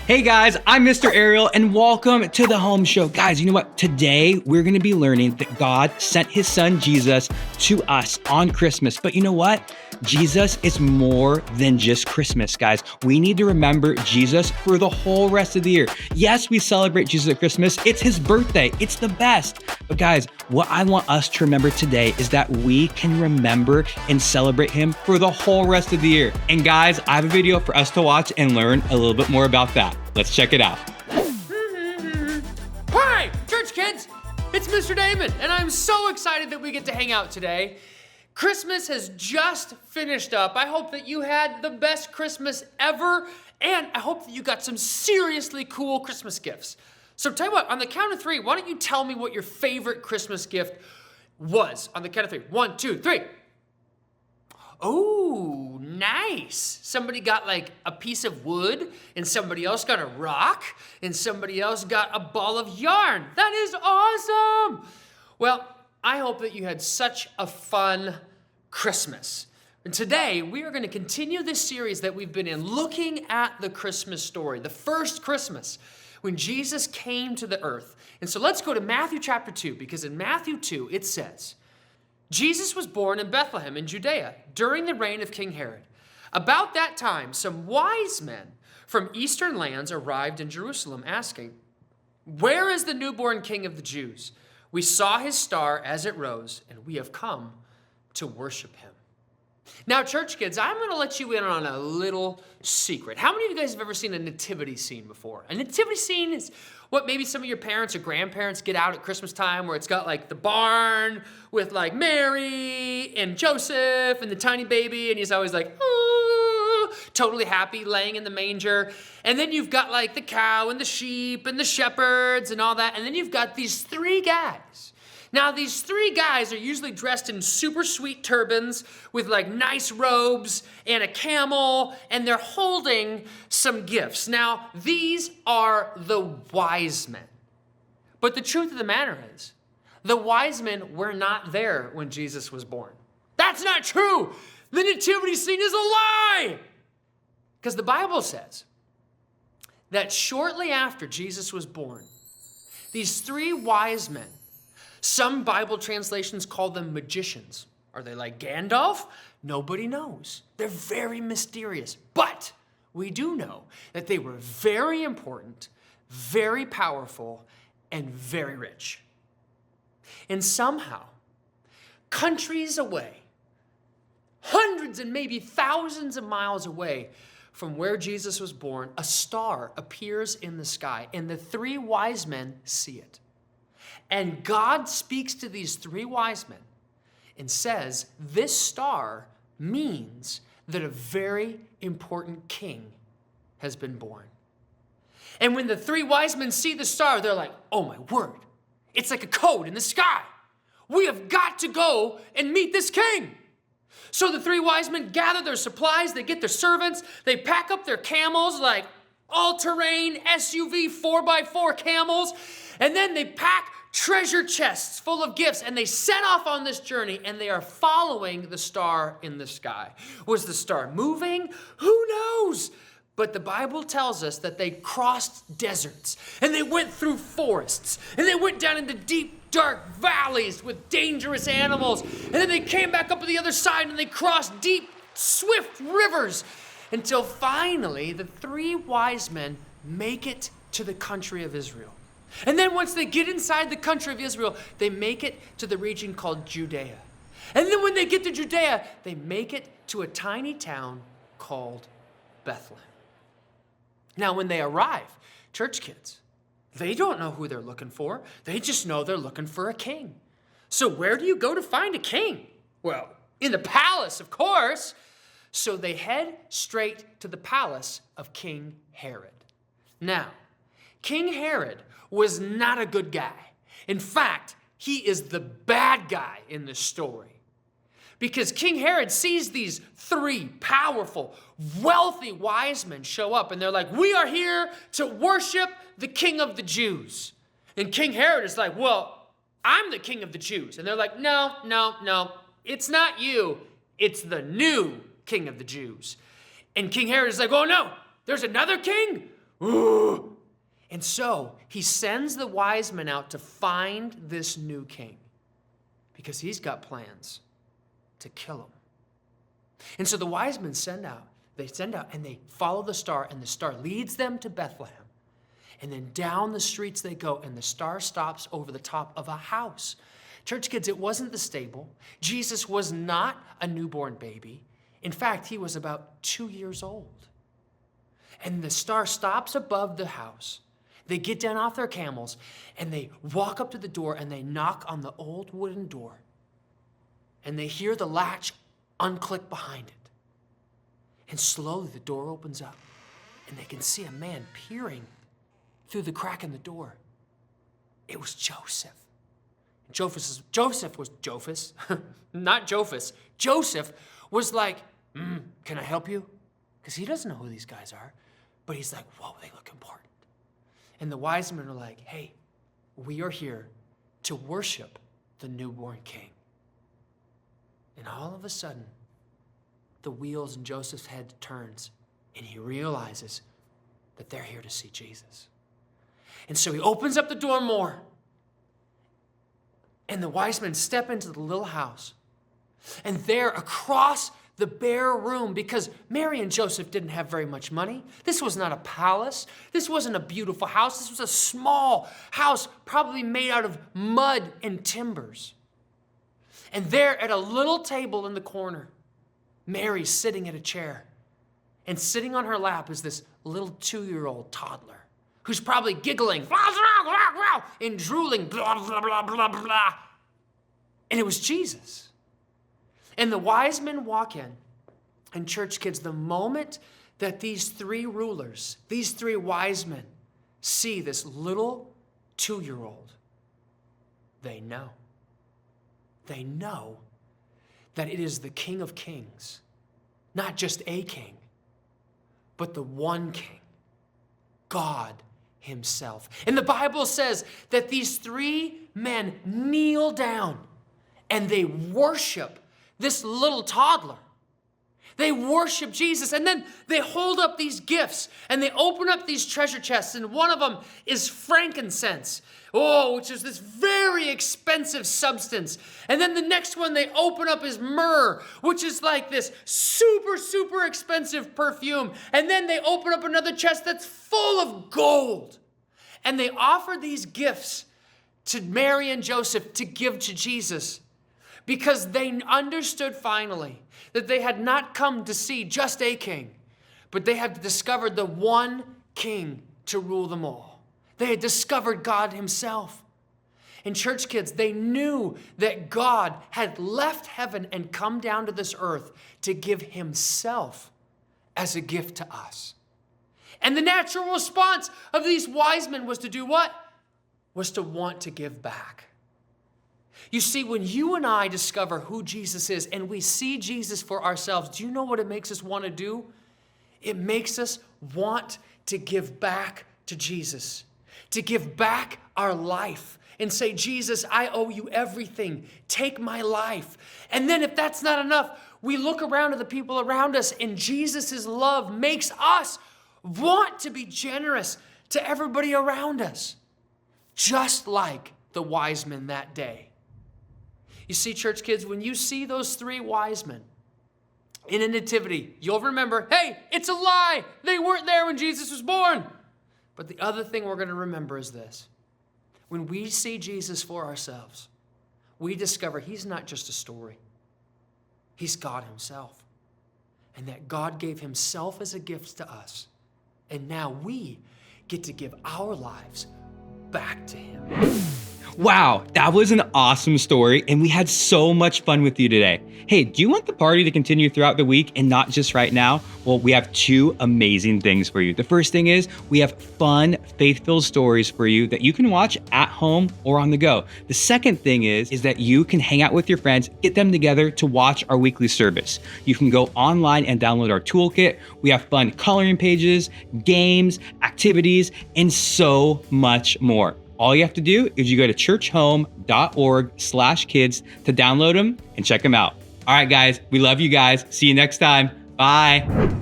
Hey guys, I'm Mr. Ariel and welcome to the Home Show. Guys, you know what? Today we're going to be learning that God sent his son Jesus to us on Christmas. But you know what? Jesus is more than just Christmas, guys. We need to remember Jesus for the whole rest of the year. Yes, we celebrate Jesus at Christmas. It's his birthday. It's the best. But guys, what I want us to remember today is that we can remember and celebrate him for the whole rest of the year. And guys, I have a video for us to watch and learn a little bit more about that. Let's check it out. Hi, church kids! It's Mr. Damon, and I'm so excited that we get to hang out today. Christmas has just finished up. I hope that you had the best Christmas ever, and I hope that you got some seriously cool Christmas gifts. So tell you what, on the count of three, why don't you tell me what your favorite Christmas gift was? On the count of three. 1, 2, 3. Oh, nice. Somebody got like a piece of wood, and somebody else got a rock, and somebody else got a ball of yarn. That is awesome. Well, I hope that you had such a fun Christmas. And today, we are going to continue this series that we've been in, looking at the Christmas story, the first Christmas, when Jesus came to the earth. And so let's go to Matthew chapter 2, because in Matthew 2, it says, Jesus was born in Bethlehem in Judea during the reign of King Herod. About that time, some wise men from eastern lands arrived in Jerusalem asking, "Where is the newborn king of the Jews? We saw his star as it rose, and we have come to worship him." Now, church kids, I'm going to let you in on a little secret. How many of you guys have ever seen a nativity scene before? A nativity scene is what maybe some of your parents or grandparents get out at Christmas time, where it's got like the barn with like Mary and Joseph and the tiny baby, and he's always like, "Ooh," totally happy, laying in the manger. And then you've got like the cow and the sheep and the shepherds and all that. And then you've got these three guys. Now, these three guys are usually dressed in super sweet turbans with like nice robes and a camel, and they're holding some gifts. Now, these are the wise men. But the truth of the matter is, the wise men were not there when Jesus was born. That's not true. The nativity scene is a lie. Because the Bible says that shortly after Jesus was born, these three wise men, some Bible translations call them magicians. Are they like Gandalf? Nobody knows. They're very mysterious. But we do know that they were very important, very powerful, and very rich. And somehow, countries away, hundreds and maybe thousands of miles away from where Jesus was born, a star appears in the sky, and the three wise men see it. And God speaks to these three wise men and says, this star means that a very important king has been born. And when the three wise men see the star, they're like, "Oh my word, it's like a code in the sky. We have got to go and meet this king." So the three wise men gather their supplies, they get their servants, they pack up their camels, like all-terrain SUV 4x4 camels, and then they pack treasure chests full of gifts, and they set off on this journey, and they are following the star in the sky. Was the star moving? Who knows? But the Bible tells us that they crossed deserts, and they went through forests, and they went down into deep, dark valleys with dangerous animals, and then they came back up to the other side, and they crossed deep, swift rivers, until finally the three wise men make it to the country of Israel. And then once they get inside the country of Israel, they make it to the region called Judea. And then when they get to Judea, they make it to a tiny town called Bethlehem. Now, when they arrive, church kids, they don't know who they're looking for. They just know they're looking for a king. So where do you go to find a king? Well, in the palace, of course. So they head straight to the palace of King Herod. Now, King Herod was not a good guy. In fact, he is the bad guy in this story. Because King Herod sees these three powerful, wealthy wise men show up, and they're like, "We are here to worship the King of the Jews." And King Herod is like, "Well, I'm the King of the Jews." And they're like, No, it's not you. It's the new King of the Jews. And King Herod is like, "Oh no, there's another king? Ooh. And so he sends the wise men out to find this new king because he's got plans to kill him. And so the wise men send out and they follow the star, and the star leads them to Bethlehem. And then down the streets they go, and the star stops over the top of a house. Church kids, it wasn't the stable. Jesus was not a newborn baby. In fact, he was about 2 years old. And the star stops above the house. They get down off their camels, and they walk up to the door, and they knock on the old wooden door. And they hear the latch unclick behind it. And slowly the door opens up, and they can see a man peering through the crack in the door. It was Joseph. Joseph was like, can I help you? Because he doesn't know who these guys are. But he's like, whoa, they look important. And the wise men are like, hey, we are here to worship the newborn king. And all of a sudden, the wheels in Joseph's head turns, and he realizes that they're here to see Jesus. And so he opens up the door more, and the wise men step into the little house. And there, across the bare room, because Mary and Joseph didn't have very much money. This was not a palace. This wasn't a beautiful house. This was a small house, probably made out of mud and timbers. And there at a little table in the corner, Mary's sitting at a chair. And sitting on her lap is this little 2-year-old toddler who's probably giggling and drooling, blah, blah, blah, blah, blah. And it was Jesus. And the wise men walk in, and church kids, the moment that these 3 rulers, these 3 wise men see this little 2-year-old, they know. They know that it is the King of Kings, not just a king, but the one king, God himself. And the Bible says that these 3 men kneel down and they worship this little toddler. They worship Jesus, and then they hold up these gifts, and they open up these treasure chests, and one of them is frankincense, which is this very expensive substance. And then the next one they open up is myrrh, which is like this super, super expensive perfume. And then they open up another chest that's full of gold. And they offer these gifts to Mary and Joseph to give to Jesus, because they understood finally that they had not come to see just a king, but they had discovered the one king to rule them all. They had discovered God himself. And church kids, they knew that God had left heaven and come down to this earth to give himself as a gift to us. And the natural response of these wise men was to do what? Was to want to give back. You see, when you and I discover who Jesus is and we see Jesus for ourselves, do you know what it makes us want to do? It makes us want to give back to Jesus, to give back our life and say, Jesus, I owe you everything. Take my life. And then if that's not enough, we look around at the people around us, and Jesus' love makes us want to be generous to everybody around us, just like the wise men that day. You see, church kids, when you see those 3 wise men in a nativity, you'll remember, hey, it's a lie. They weren't there when Jesus was born. But the other thing we're going to remember is this. When we see Jesus for ourselves, we discover he's not just a story. He's God himself. And that God gave himself as a gift to us. And now we get to give our lives back to him. Wow, that was an awesome story, and we had so much fun with you today. Hey, do you want the party to continue throughout the week and not just right now? Well, we have 2 amazing things for you. The first thing is we have fun, faith-filled stories for you that you can watch at home or on the go. The second thing is that you can hang out with your friends, get them together to watch our weekly service. You can go online and download our toolkit. We have fun coloring pages, games, activities, and so much more. All you have to do is you go to churchome.org/kids to download them and check them out. All right, guys, we love you guys. See you next time. Bye.